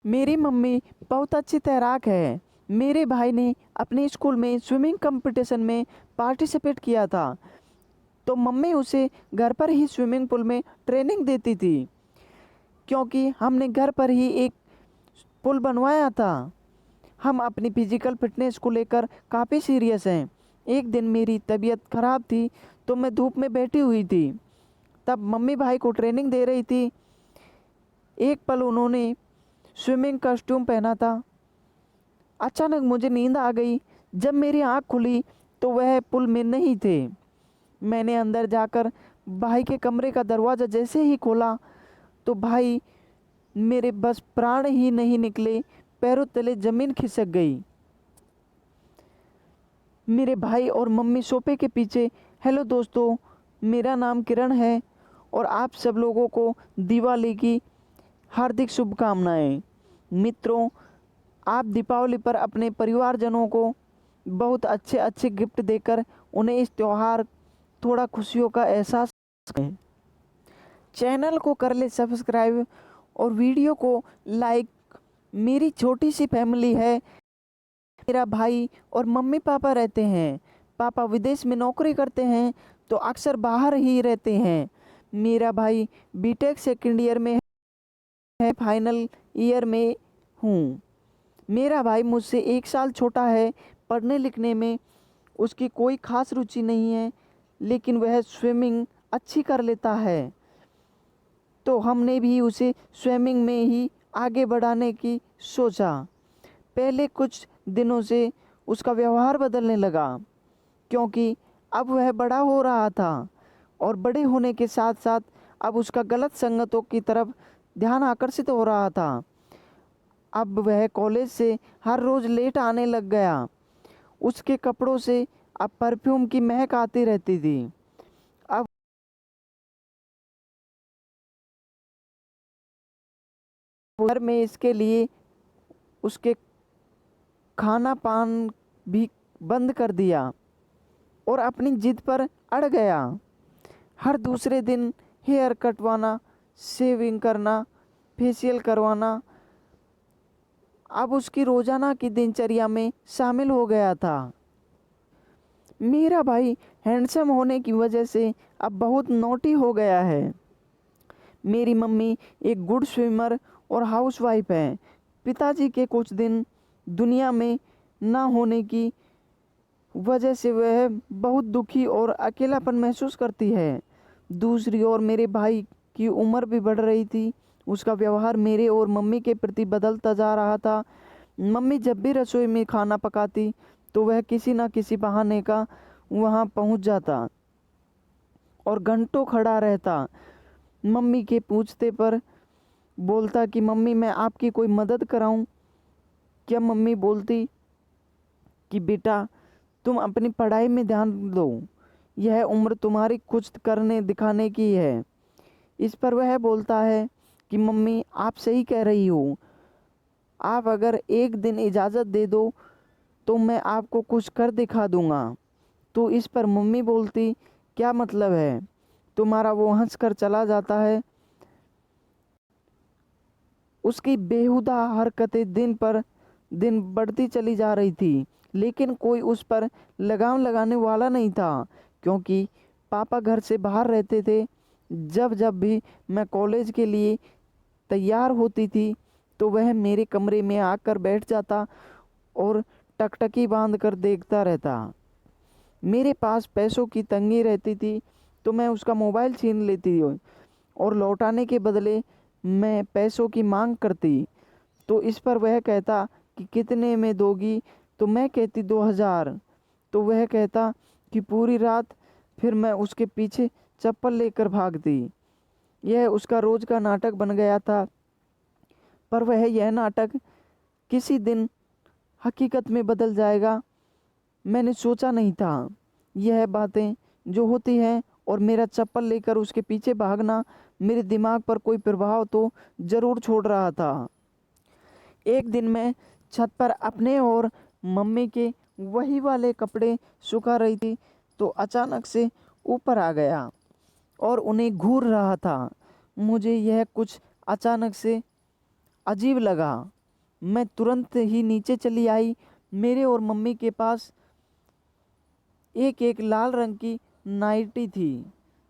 मेरी मम्मी बहुत अच्छी तैराक है। मेरे भाई ने अपने स्कूल में स्विमिंग कंपटीशन में पार्टिसिपेट किया था, तो मम्मी उसे घर पर ही स्विमिंग पूल में ट्रेनिंग देती थी, क्योंकि हमने घर पर ही एक पुल बनवाया था। हम अपनी फिजिकल फिटनेस को लेकर काफ़ी सीरियस हैं। एक दिन मेरी तबीयत खराब थी, तो मैं धूप में बैठी हुई थी। तब मम्मी भाई को ट्रेनिंग दे रही थी। एक पल उन्होंने स्विमिंग कॉस्ट्यूम पहना था। अचानक मुझे नींद आ गई। जब मेरी आँख खुली तो वह पुल में नहीं थे। मैंने अंदर जाकर भाई के कमरे का दरवाज़ा जैसे ही खोला तो भाई मेरे बस प्राण ही नहीं निकले, पैरों तले ज़मीन खिसक गई। मेरे भाई और मम्मी सोफे के पीछे। हेलो दोस्तों, मेरा नाम किरण है और आप सब लोगों को दिवाली की हार्दिक शुभकामनाएं। मित्रों, आप दीपावली पर अपने परिवारजनों को बहुत अच्छे अच्छे गिफ्ट देकर उन्हें इस त्यौहार थोड़ा खुशियों का एहसास करें। चैनल को कर ले सब्सक्राइब और वीडियो को लाइक। मेरी छोटी सी फैमिली है। मेरा भाई और मम्मी पापा रहते हैं। पापा विदेश में नौकरी करते हैं, तो अक्सर बाहर ही रहते हैं। मेरा भाई बीटेक सेकंड ईयर में है, फाइनल ईयर में हूँ। मेरा भाई मुझसे 1 साल छोटा है। पढ़ने लिखने में उसकी कोई खास रुचि नहीं है, लेकिन वह स्विमिंग अच्छी कर लेता है, तो हमने भी उसे स्विमिंग में ही आगे बढ़ाने की सोचा। पहले कुछ दिनों से उसका व्यवहार बदलने लगा, क्योंकि अब वह बड़ा हो रहा था और बड़े होने के साथ साथ अब उसका गलत संगतों की तरफ ध्यान आकर्षित हो रहा था। अब वह कॉलेज से हर रोज़ लेट आने लग गया। उसके कपड़ों से अब परफ्यूम की महक आती रहती थी। अब घर में इसके लिए उसके खाना पान भी बंद कर दिया और अपनी जिद पर अड़ गया। हर दूसरे दिन हेयर कटवाना, शेविंग करना, फेशियल करवाना अब उसकी रोज़ाना की दिनचर्या में शामिल हो गया था। मेरा भाई हैंडसम होने की वजह से अब बहुत नोटी हो गया है। मेरी मम्मी एक गुड स्विमर और हाउसवाइफ है। पिताजी के कुछ दिन दुनिया में ना होने की वजह से वह बहुत दुखी और अकेलापन महसूस करती है। दूसरी ओर मेरे भाई की उम्र भी बढ़ रही थी। उसका व्यवहार मेरे और मम्मी के प्रति बदलता जा रहा था। मम्मी जब भी रसोई में खाना पकाती तो वह किसी न किसी बहाने का वहाँ पहुँच जाता और घंटों खड़ा रहता। मम्मी के पूछते पर बोलता कि मम्मी मैं आपकी कोई मदद कराऊं? क्या मम्मी बोलती कि बेटा तुम अपनी पढ़ाई में ध्यान दो, यह उम्र तुम्हारी कुछ करने दिखाने की है। इस पर वह बोलता है कि मम्मी आप सही कह रही हो, आप अगर एक दिन इजाज़त दे दो तो मैं आपको कुछ कर दिखा दूंगा। तो इस पर मम्मी बोलती क्या मतलब है तुम्हारा? वो हंस कर चला जाता है। उसकी बेहुदा हरकतें दिन पर दिन बढ़ती चली जा रही थी, लेकिन कोई उस पर लगाम लगाने वाला नहीं था, क्योंकि पापा घर से बाहर रहते थे। जब जब भी मैं कॉलेज के लिए तैयार होती थी तो वह मेरे कमरे में आकर बैठ जाता और टकटकी बांध कर देखता रहता। मेरे पास पैसों की तंगी रहती थी, तो मैं उसका मोबाइल छीन लेती और लौटाने के बदले मैं पैसों की मांग करती। तो इस पर वह कहता कि कितने में दोगी? तो मैं कहती 2000। तो वह कहता कि पूरी रात। फिर मैं उसके पीछे चप्पल लेकर भागती। यह उसका रोज का नाटक बन गया था। पर वह यह नाटक किसी दिन हकीकत में बदल जाएगा, मैंने सोचा नहीं था। यह बातें जो होती हैं और मेरा चप्पल लेकर उसके पीछे भागना मेरे दिमाग पर कोई प्रभाव तो ज़रूर छोड़ रहा था। एक दिन मैं छत पर अपने और मम्मी के वही वाले कपड़े सुखा रही थी, तो अचानक से ऊपर आ गया और उन्हें घूर रहा था। मुझे यह कुछ अचानक से अजीब लगा। मैं तुरंत ही नीचे चली आई। मेरे और मम्मी के पास एक एक लाल रंग की नाइटी थी।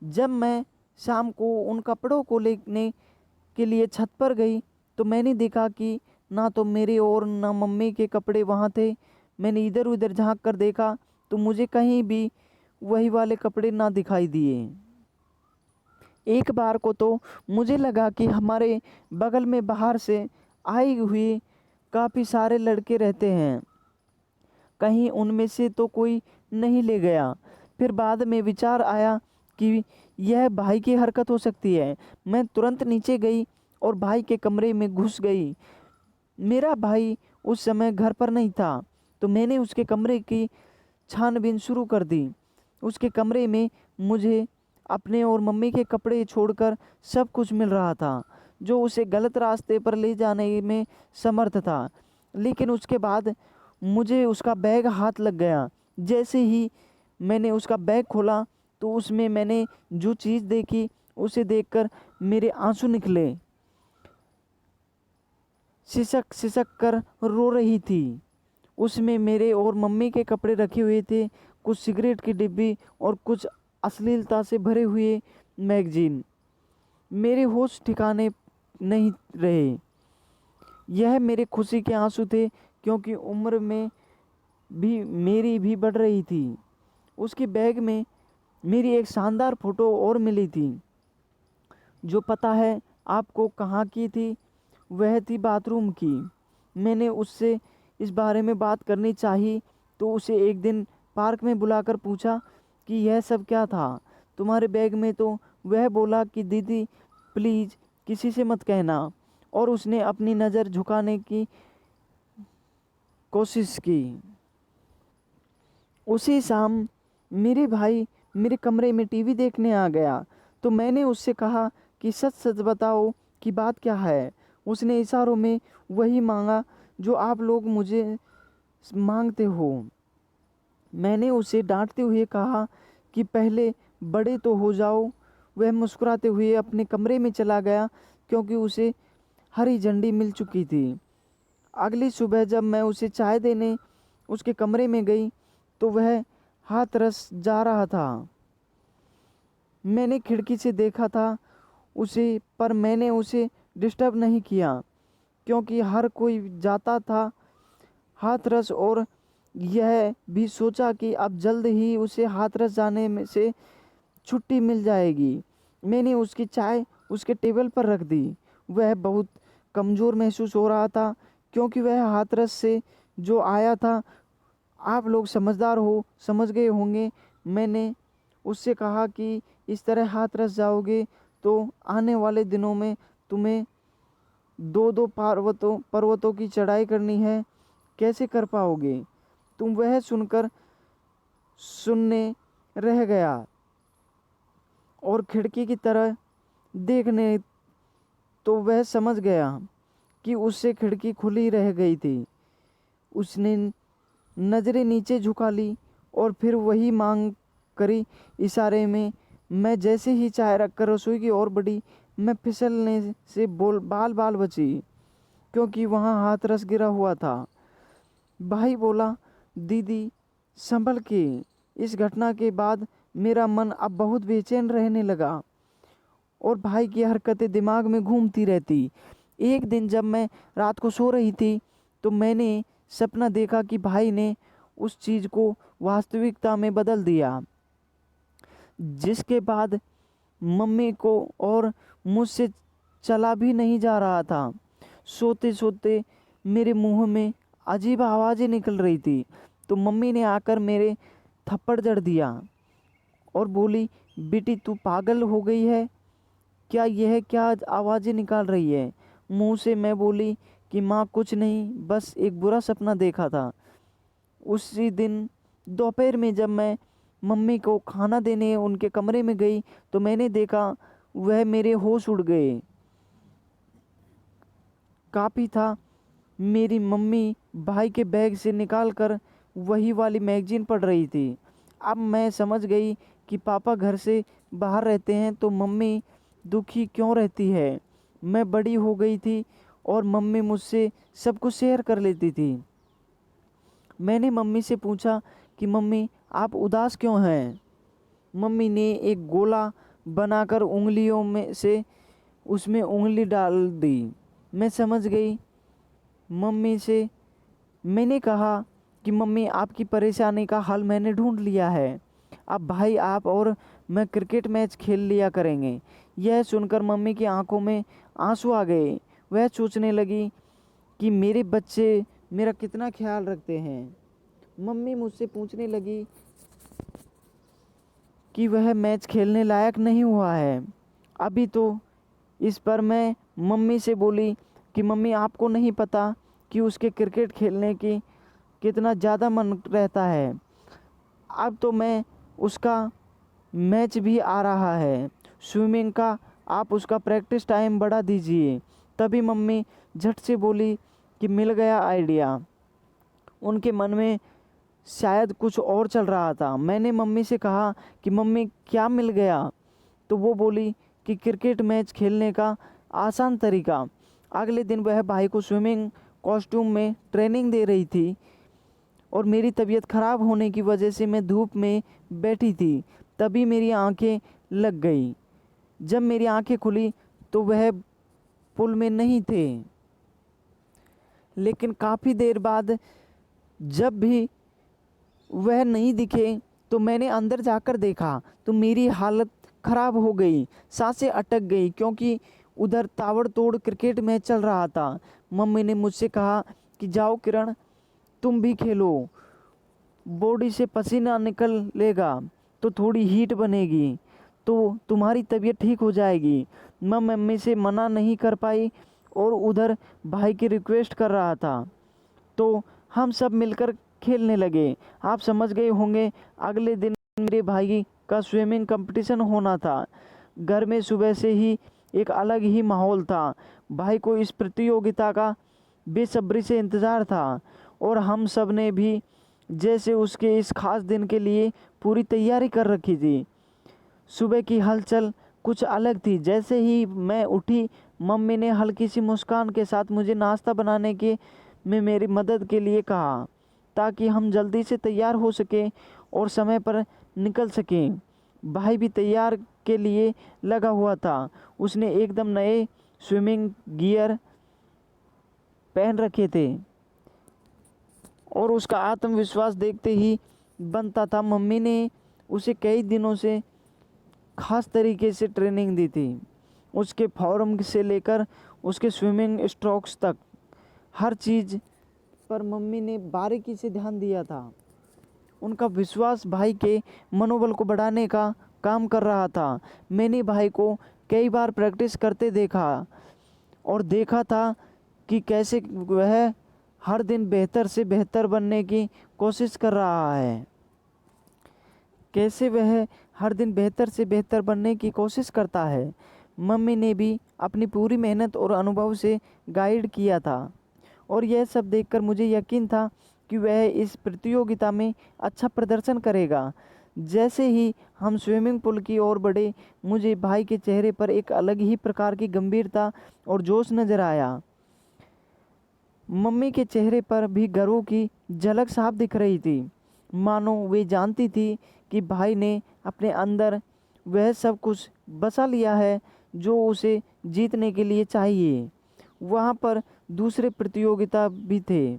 जब मैं शाम को उन कपड़ों को लेने के लिए छत पर गई तो मैंने देखा कि ना तो मेरे और ना मम्मी के कपड़े वहाँ थे। मैंने इधर उधर झांक कर देखा तो मुझे कहीं भी वही वाले कपड़े ना दिखाई दिए। एक बार को तो मुझे लगा कि हमारे बगल में बाहर से आई हुई काफ़ी सारे लड़के रहते हैं, कहीं उनमें से तो कोई नहीं ले गया। फिर बाद में विचार आया कि यह भाई की हरकत हो सकती है। मैं तुरंत नीचे गई और भाई के कमरे में घुस गई। मेरा भाई उस समय घर पर नहीं था, तो मैंने उसके कमरे की छानबीन शुरू कर दी। उसके कमरे में मुझे अपने और मम्मी के कपड़े छोड़कर सब कुछ मिल रहा था, जो उसे गलत रास्ते पर ले जाने में समर्थ था। लेकिन उसके बाद मुझे उसका बैग हाथ लग गया। जैसे ही मैंने उसका बैग खोला तो उसमें मैंने जो चीज़ देखी उसे देखकर मेरे आंसू निकले। सिसक सिसक कर रो रही थी। उसमें मेरे और मम्मी के कपड़े रखे हुए थे, कुछ सिगरेट की डिब्बी और कुछ अश्लीलता से भरे हुए मैगजीन। मेरे होश ठिकाने नहीं रहे। यह मेरे खुशी के आंसू थे, क्योंकि उम्र में भी मेरी भी बढ़ रही थी। उसके बैग में मेरी एक शानदार फ़ोटो और मिली थी, जो पता है आपको कहाँ की थी? वह थी बाथरूम की। मैंने उससे इस बारे में बात करनी चाही तो उसे एक दिन पार्क में बुलाकर पूछा कि यह सब क्या था तुम्हारे बैग में। तो वह बोला कि दीदी प्लीज़ किसी से मत कहना, और उसने अपनी नज़र झुकाने की कोशिश की। उसी शाम मेरे भाई मेरे कमरे में टीवी देखने आ गया, तो मैंने उससे कहा कि सच सच बताओ कि बात क्या है। उसने इशारों में वही मांगा जो आप लोग मुझे मांगते हो। मैंने उसे डांटते हुए कहा कि पहले बड़े तो हो जाओ। वह मुस्कुराते हुए अपने कमरे में चला गया, क्योंकि उसे हरी झंडी मिल चुकी थी। अगली सुबह जब मैं उसे चाय देने उसके कमरे में गई तो वह हाथरस जा रहा था। मैंने खिड़की से देखा था उसे, पर मैंने उसे डिस्टर्ब नहीं किया, क्योंकि हर कोई जाता था हाथरस, और यह भी सोचा कि अब जल्द ही उसे हाथरस जाने में से छुट्टी मिल जाएगी। मैंने उसकी चाय उसके टेबल पर रख दी। वह बहुत कमज़ोर महसूस हो रहा था, क्योंकि वह हाथरस से जो आया था। आप लोग समझदार हो, समझ गए होंगे। मैंने उससे कहा कि इस तरह हाथरस जाओगे तो आने वाले दिनों में तुम्हें दो दो पर्वतों की चढ़ाई करनी है, कैसे कर पाओगे तुम? वह सुनकर सुनने रह गया और खिड़की की तरह देखने तो वह समझ गया कि उससे खिड़की खुली रह गई थी। उसने नज़रें नीचे झुका ली और फिर वही मांग करी इशारे में। मैं जैसे ही चाय रखकर रसोई की ओर बढ़ी, मैं फिसलने से बाल बाल बची, क्योंकि वहाँ हाथरस गिरा हुआ था। भाई बोला, दीदी संभल के। इस घटना के बाद मेरा मन अब बहुत बेचैन रहने लगा और भाई की हरकतें दिमाग में घूमती रहती। एक दिन जब मैं रात को सो रही थी तो मैंने सपना देखा कि भाई ने उस चीज़ को वास्तविकता में बदल दिया, जिसके बाद मम्मी को और मुझसे चला भी नहीं जा रहा था। सोते सोते मेरे मुंह में अजीब आवाज़ें निकल रही थी, तो मम्मी ने आकर मेरे थप्पड़ जड़ दिया और बोली, बेटी तू पागल हो गई है क्या? यह क्या आवाज़ें निकाल रही है? मुंह से मैं बोली कि माँ कुछ नहीं, बस एक बुरा सपना देखा था। उसी दिन दोपहर में जब मैं मम्मी को खाना देने उनके कमरे में गई तो मैंने देखा वह मेरे होश उड़ गए। काफ़ी था, मेरी मम्मी भाई के बैग से निकाल कर वही वाली मैगजीन पढ़ रही थी। अब मैं समझ गई कि पापा घर से बाहर रहते हैं तो मम्मी दुखी क्यों रहती है। मैं बड़ी हो गई थी और मम्मी मुझसे सब कुछ शेयर कर लेती थी। मैंने मम्मी से पूछा कि मम्मी आप उदास क्यों हैं। मम्मी ने एक गोला बनाकर उंगलियों में से उसमें उंगली डाल दी। मैं समझ गई। मम्मी से मैंने कहा कि मम्मी आपकी परेशानी का हल मैंने ढूंढ लिया है। अब भाई आप और मैं क्रिकेट मैच खेल लिया करेंगे। यह सुनकर मम्मी की आंखों में आंसू आ गए। वह सोचने लगी कि मेरे बच्चे मेरा कितना ख्याल रखते हैं। मम्मी मुझसे पूछने लगी कि वह मैच खेलने लायक नहीं हुआ है अभी तो। इस पर मैं मम्मी से बोली कि मम्मी आपको नहीं पता कि उसके क्रिकेट खेलने की कितना ज़्यादा मन रहता है। अब तो मैं उसका मैच भी आ रहा है स्विमिंग का, आप उसका प्रैक्टिस टाइम बढ़ा दीजिए। तभी मम्मी झट से बोली कि मिल गया आइडिया। उनके मन में शायद कुछ और चल रहा था। मैंने मम्मी से कहा कि मम्मी क्या मिल गया। तो वो बोली कि क्रिकेट मैच खेलने का आसान तरीका। अगले दिन वह भाई को स्विमिंग कॉस्ट्यूम में ट्रेनिंग दे रही थी और मेरी तबीयत ख़राब होने की वजह से मैं धूप में बैठी थी। तभी मेरी आंखें लग गई। जब मेरी आंखें खुली तो वह पुल में नहीं थे। लेकिन काफ़ी देर बाद जब भी वह नहीं दिखे तो मैंने अंदर जाकर देखा तो मेरी हालत ख़राब हो गई। सांसें अटक गई क्योंकि उधर ताबड़तोड़ क्रिकेट मैच चल रहा था। मम्मी ने मुझसे कहा कि जाओ किरण तुम भी खेलो, बॉडी से पसीना निकलेगा तो थोड़ी हीट बनेगी तो तुम्हारी तबीयत ठीक हो जाएगी। मैं मम्मी से मना नहीं कर पाई और उधर भाई की रिक्वेस्ट कर रहा था तो हम सब मिलकर खेलने लगे। आप समझ गए होंगे अगले दिन मेरे भाई का स्विमिंग कंपटीशन होना था। घर में सुबह से ही एक अलग ही माहौल था। भाई को इस प्रतियोगिता का बेसब्री से इंतज़ार था और हम सब ने भी जैसे उसके इस खास दिन के लिए पूरी तैयारी कर रखी थी। सुबह की हलचल कुछ अलग थी। जैसे ही मैं उठी मम्मी ने हल्की सी मुस्कान के साथ मुझे नाश्ता बनाने के में मेरी मदद के लिए कहा ताकि हम जल्दी से तैयार हो सकें और समय पर निकल सकें। भाई भी तैयार के लिए लगा हुआ था। उसने एकदम नए स्विमिंग गियर पहन रखे थे और उसका आत्मविश्वास देखते ही बनता था। मम्मी ने उसे कई दिनों से खास तरीके से ट्रेनिंग दी थी। उसके फॉर्म से लेकर उसके स्विमिंग स्ट्रोक्स तक हर चीज़ पर मम्मी ने बारीकी से ध्यान दिया था। उनका विश्वास भाई के मनोबल को बढ़ाने का काम कर रहा था। मैंने भाई को कई बार प्रैक्टिस करते देखा और देखा था कि कैसे वह हर दिन बेहतर से बेहतर बनने की कोशिश कर रहा है। कैसे वह हर दिन बेहतर से बेहतर बनने की कोशिश करता है। मम्मी ने भी अपनी पूरी मेहनत और अनुभव से गाइड किया था और यह सब देखकर मुझे यकीन था कि वह इस प्रतियोगिता में अच्छा प्रदर्शन करेगा। जैसे ही हम स्विमिंग पूल की ओर बढ़े मुझे भाई के चेहरे पर एक अलग ही प्रकार की गंभीरता और जोश नज़र आया। मम्मी के चेहरे पर भी गर्व की झलक साफ दिख रही थी, मानो वे जानती थी कि भाई ने अपने अंदर वह सब कुछ बसा लिया है जो उसे जीतने के लिए चाहिए। वहाँ पर दूसरे प्रतियोगिता भी थे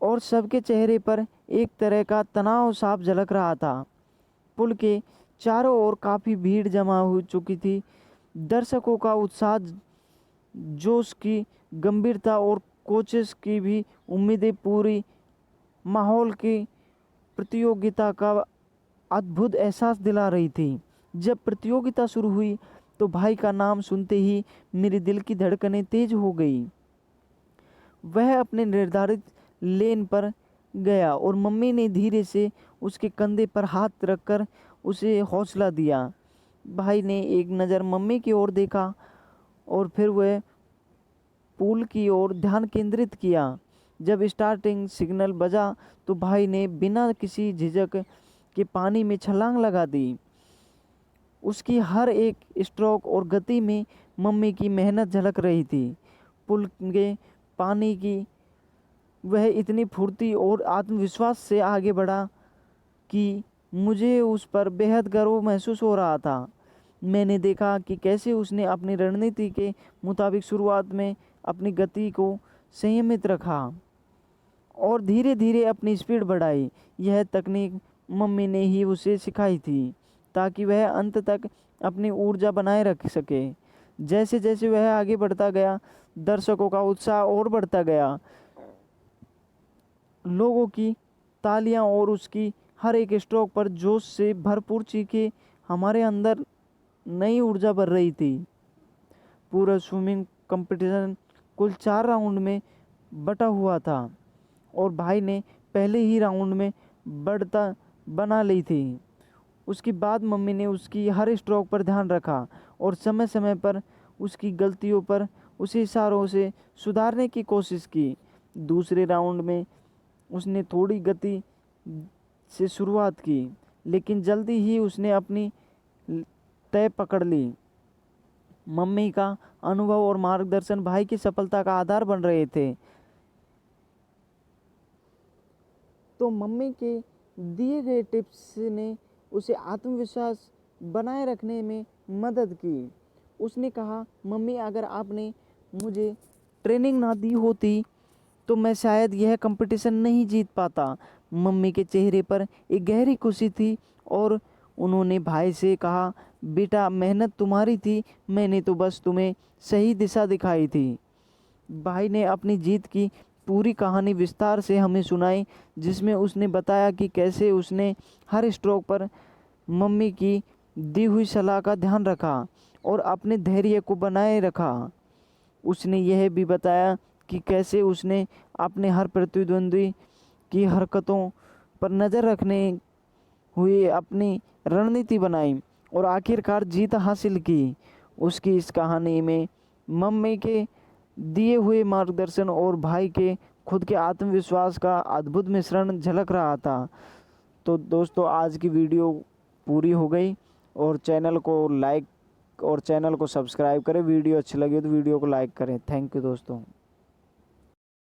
और सबके चेहरे पर एक तरह का तनाव साफ झलक रहा था। पुल के चारों ओर काफ़ी भीड़ जमा हो चुकी थी। दर्शकों का उत्साह, जोश की गंभीरता और कोचेस की भी उम्मीदें पूरी माहौल की प्रतियोगिता का अद्भुत एहसास दिला रही थी। जब प्रतियोगिता शुरू हुई तो भाई का नाम सुनते ही मेरे दिल की धड़कनें तेज हो गई। वह अपने निर्धारित लेन पर गया और मम्मी ने धीरे से उसके कंधे पर हाथ रखकर उसे हौसला दिया। भाई ने एक नज़र मम्मी की ओर देखा और फिर वह पूल की ओर ध्यान केंद्रित किया। जब स्टार्टिंग सिग्नल बजा तो भाई ने बिना किसी झिझक के पानी में छलांग लगा दी। उसकी हर एक स्ट्रोक और गति में मम्मी की मेहनत झलक रही थी। पुल के पानी की वह इतनी फुर्ती और आत्मविश्वास से आगे बढ़ा कि मुझे उस पर बेहद गर्व महसूस हो रहा था। मैंने देखा कि कैसे उसने अपनी रणनीति के मुताबिक शुरुआत में अपनी गति को संयमित रखा और धीरे धीरे अपनी स्पीड बढ़ाई। यह तकनीक मम्मी ने ही उसे सिखाई थी ताकि वह अंत तक अपनी ऊर्जा बनाए रख सके। जैसे जैसे वह आगे बढ़ता गया, दर्शकों का उत्साह और बढ़ता गया। लोगों की तालियां और उसकी हर एक स्ट्रोक पर जोश से भरपूर चीखें हमारे अंदर नई ऊर्जा भर रही थी। पूरा स्विमिंग कंपटीशन कुल 4 राउंड में बटा हुआ था और भाई ने पहले ही राउंड में बढ़ता बना ली थी। उसके बाद मम्मी ने उसकी हर स्ट्रोक पर ध्यान रखा और समय समय पर उसकी गलतियों पर उसे इशारों से सुधारने की कोशिश की। दूसरे राउंड में उसने थोड़ी गति से शुरुआत की, लेकिन जल्दी ही उसने अपनी तय पकड़ ली। मम्मी का अनुभव और मार्गदर्शन भाई की सफलता का आधार बन रहे थे। तो मम्मी के दिए गए टिप्स ने उसे आत्मविश्वास बनाए रखने में मदद की। उसने कहा, मम्मी अगर आपने मुझे ट्रेनिंग ना दी होती तो मैं शायद यह कंपटीशन नहीं जीत पाता। मम्मी के चेहरे पर एक गहरी खुशी थी और उन्होंने भाई से कहा, बेटा मेहनत तुम्हारी थी, मैंने तो बस तुम्हें सही दिशा दिखाई थी। भाई ने अपनी जीत की पूरी कहानी विस्तार से हमें सुनाई, जिसमें उसने बताया कि कैसे उसने हर स्ट्रोक पर मम्मी की दी हुई सलाह का ध्यान रखा और अपने धैर्य को बनाए रखा। उसने यह भी बताया कि कैसे उसने अपने हर प्रतिद्वंदी की हरकतों पर नज़र रखने हुए अपनी रणनीति बनाई और आखिरकार जीत हासिल की। उसकी इस कहानी में मम्मी के दिए हुए मार्गदर्शन और भाई के खुद के आत्मविश्वास का अद्भुत मिश्रण झलक रहा था। तो दोस्तों, आज की वीडियो पूरी हो गई और चैनल को लाइक और चैनल को सब्सक्राइब करें। वीडियो अच्छी लगी तो वीडियो को लाइक करें। थैंक यू दोस्तों।